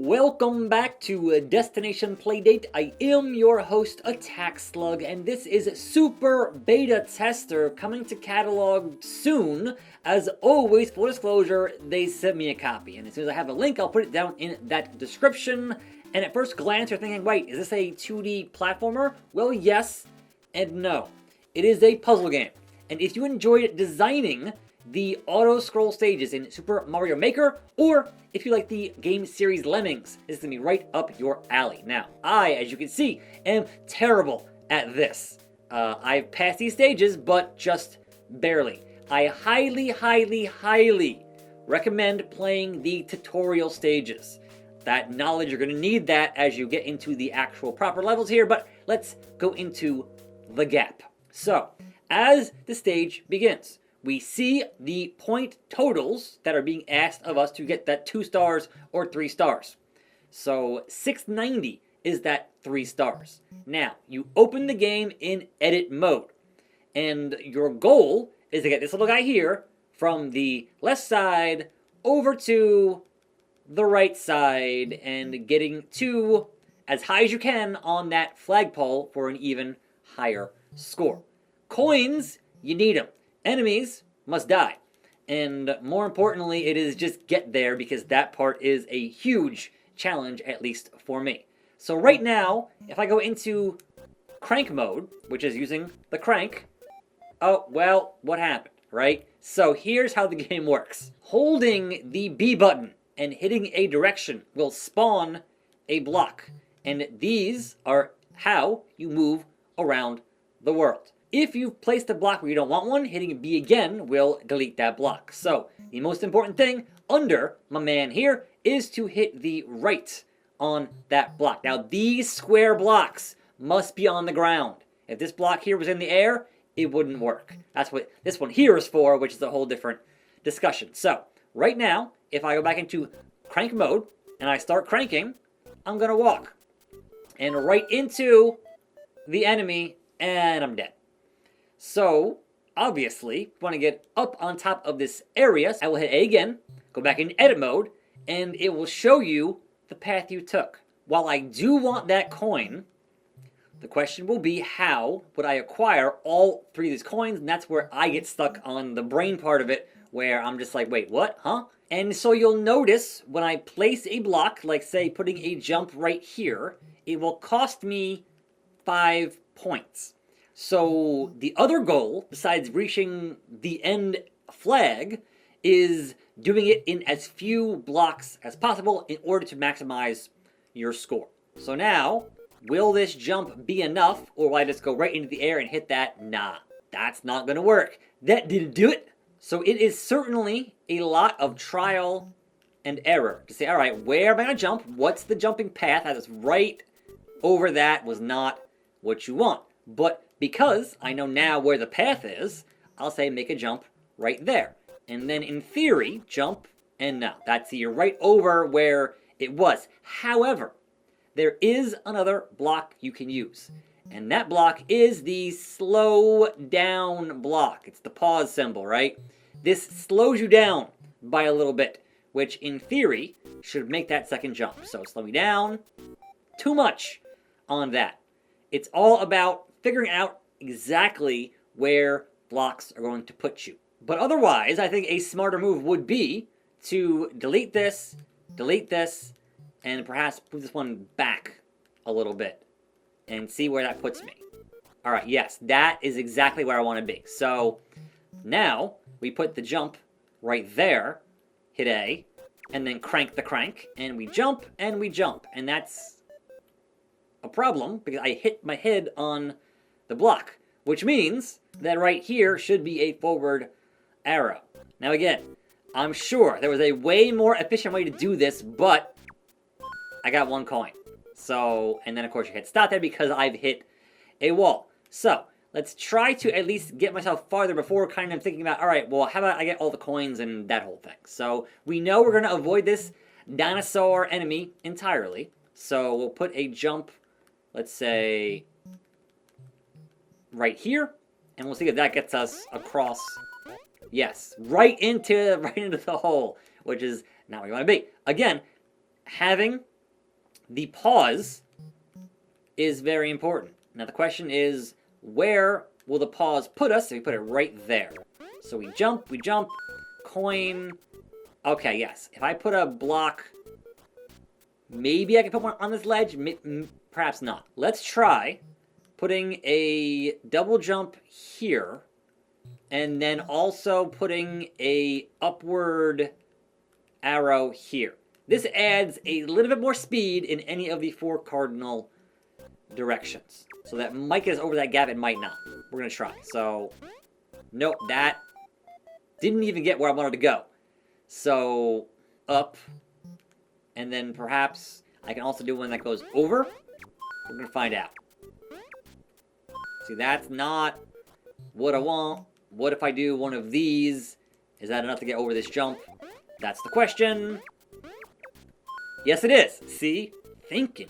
Welcome back to Destination Playdate. I am your host, Attack Slug, and this is Super Beta Tester coming to catalog soon. As always, full disclosure, they sent me a copy, and as soon as I have a link, I'll put it down in that description. And at first glance, you're thinking, wait, is this a 2D platformer? Well, yes and no. It is a puzzle game, and if you enjoyed designing the auto-scroll stages in Super Mario Maker, or if you like the game series Lemmings, this is going to be right up your alley. Now, I, as you can see, am terrible at this. I've passed these stages, but just barely. I highly recommend playing the tutorial stages. That knowledge, you're going to need that as you get into the actual proper levels here, but let's go into the gap. So, as the stage begins, we see the point totals that are being asked of us to get that 2 stars or 3 stars. So 690 is that 3 stars. Now, you open the game in edit mode, and your goal is to get this little guy here from the left side over to the right side and getting to as high as you can on that flagpole for an even higher score. Coins, you need them. Enemies must die. And more importantly, it is just get there, because that part is a huge challenge, at least for me. So right now, if I go into crank mode, which is using the crank, oh, well, what happened, right? So here's how the game works. Holding the B button and hitting a direction will spawn a block. And these are how you move around the world. If you've placed a block where you don't want one, hitting B again will delete that block. So, the most important thing under my man here is to hit the right on that block. Now, these square blocks must be on the ground. If this block here was in the air, it wouldn't work. That's what this one here is for, which is a whole different discussion. So, right now, if I go back into crank mode and I start cranking, I'm going to walk. And right into the enemy, and I'm dead. So, obviously, want to get up on top of this area. I will hit A again, go back in edit mode, and it will show you the path you took. While I do want that coin, the question will be, how would I acquire all 3 of these coins? And that's where I get stuck on the brain part of it, where I'm just like, wait, what? Huh? And so you'll notice when I place a block, like say putting a jump right here, it will cost me 5 points. So the other goal, besides reaching the end flag, is doing it in as few blocks as possible in order to maximize your score. So now, will this jump be enough, or will I just go right into the air and hit that? Nah, that's not going to work. That didn't do it. So it is certainly a lot of trial and error to say, all right, where am I going to jump? What's the jumping path? That is right over that was not what you want. But because I know now where the path is, I'll say make a jump right there. And then in theory, jump, and now that's you're right over where it was. However, there is another block you can use. And that block is the slow down block. It's the pause symbol, right? This slows you down by a little bit, which in theory should make that second jump. So slow me down. Too much on that. It's all about figuring out exactly where blocks are going to put you. But otherwise, I think a smarter move would be to delete this, and perhaps move this one back a little bit and see where that puts me. All right, yes, that is exactly where I want to be. So now we put the jump right there, hit A, and then crank the crank, and we jump, and that's a problem because I hit my head on the block, which means that right here should be a forward arrow. Now again, I'm sure there was a way more efficient way to do this, but I got 1 coin. So, and then of course you hit stop there because I've hit a wall. So, let's try to at least get myself farther before kind of thinking about, all right, well, how about I get all the coins and that whole thing. So, we know we're going to avoid this dinosaur enemy entirely. So, we'll put a jump, let's say, right here, and we'll see if that gets us across. Yes, right into the hole, which is not where you want to be. Again, having the pause is very important. Now the question is, where will the pause put us if we put it right there? So we jump, coin. Okay, yes. If I put a block, maybe I can put one on this ledge, perhaps not. Let's try putting a double jump here, and then also putting a upward arrow here. This adds a little bit more speed in any of the 4 cardinal directions. So that might get us over that gap, it might not. We're gonna try. So, nope, that didn't even get where I wanted to go. So, up, and then perhaps I can also do one that goes over. We're gonna find out. See, that's not what I want. What if I do one of these? Is that enough to get over this jump? That's the question. Yes, it is. See? Thinking.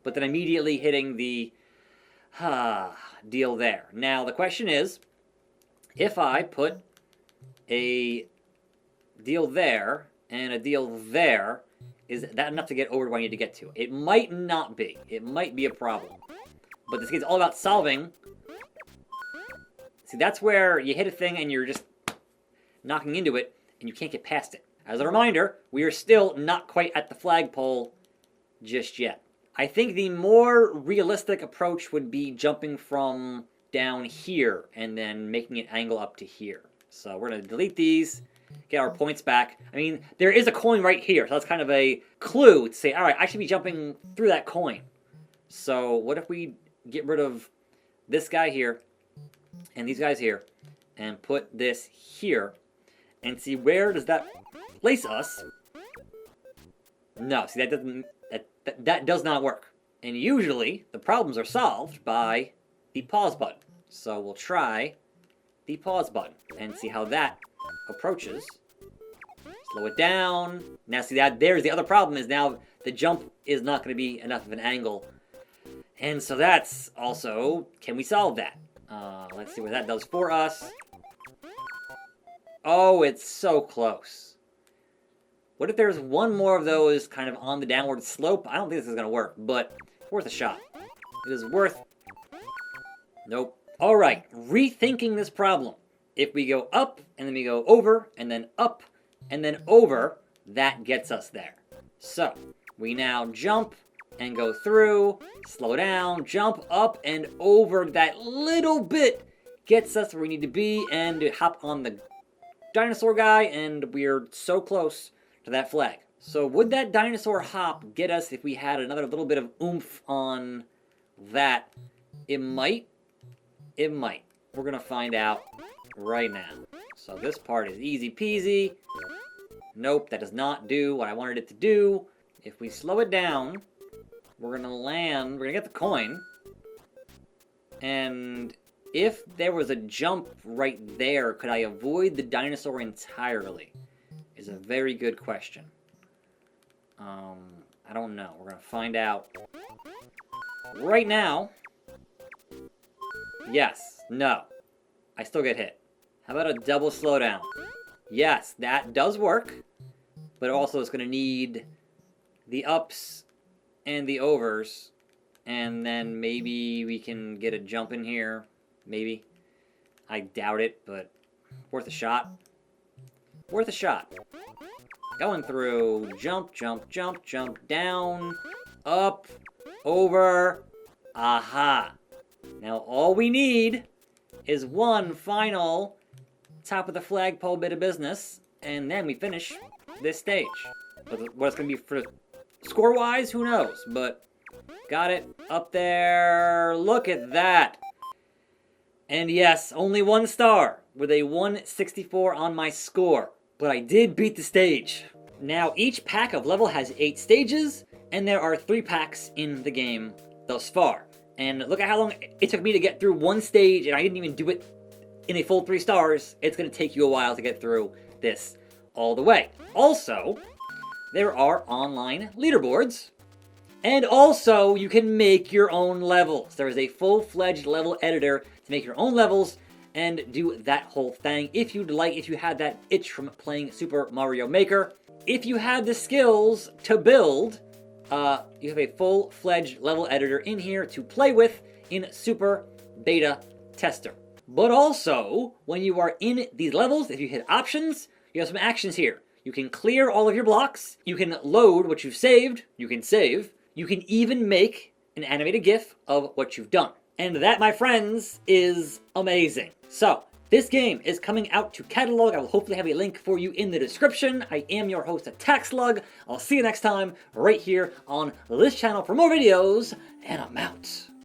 But then immediately hitting the deal there. Now, the question is, if I put a deal there and a deal there, is that enough to get over to where I need to get to? It might not be. It might be a problem. But this game's all about solving. See, that's where you hit a thing and you're just knocking into it and you can't get past it. As a reminder, we are still not quite at the flagpole just yet. I think the more realistic approach would be jumping from down here and then making it angle up to here. So we're going to delete these, get our points back. I mean, there is a coin right here, so that's kind of a clue to say, all right, I should be jumping through that coin. So what if we get rid of this guy here and these guys here and put this here and see where does that place us? No, see, that does not work. And usually the problems are solved by the pause button. So we'll try the pause button and see how that approaches. Slow it down. Now see, that there's the other problem, is now the jump is not going to be enough of an angle. And so that's also, can we solve that? Let's see what that does for us. Oh, it's so close. What if there's one more of those kind of on the downward slope? I don't think this is going to work, but worth a shot. It is worth... Nope. All right, rethinking this problem. If we go up, and then we go over, and then up, and then over, that gets us there. So, we now jump and go through, slow down, jump up and over. That little bit gets us where we need to be, and hop on the dinosaur guy, and we're so close to that flag. So would that dinosaur hop get us if we had another little bit of oomph on that? It might. It might. We're going to find out right now. So this part is easy peasy. Nope, that does not do what I wanted it to do. If we slow it down, we're going to land, we're going to get the coin. And if there was a jump right there, could I avoid the dinosaur entirely? Is a very good question. I don't know. We're going to find out right now. Yes. No. I still get hit. How about a double slowdown? Yes, that does work. But also it's going to need the ups and the overs. And then maybe we can get a jump in here. Maybe. I doubt it, but worth a shot. Worth a shot. Going through, jump, jump, jump, jump, down, up, over, aha. Now all we need is one final top of the flagpole bit of business, and then we finish this stage. What it's going to be for score-wise, who knows, but got it up there. Look at that. And yes, only 1 star with a 164 on my score. But I did beat the stage. Now, each pack of level has 8 stages, and there are 3 packs in the game thus far. And look at how long it took me to get through 1 stage, and I didn't even do it in a full 3 stars. It's going to take you a while to get through this all the way. Also, there are online leaderboards, and also you can make your own levels. There is a full-fledged level editor to make your own levels and do that whole thing if you'd like, if you had that itch from playing Super Mario Maker. If you have the skills to build you have a full-fledged level editor in here to play with in Super Beta Tester. But also, when you are in these levels, if you hit options, you have some actions here. You can clear all of your blocks, you can load what you've saved, you can save, you can even make an animated GIF of what you've done. And that, my friends, is amazing. So, this game is coming out to catalog. I will hopefully have a link for you in the description. I am your host, Attack Slug. I'll see you next time right here on this channel for more videos, and I'm out.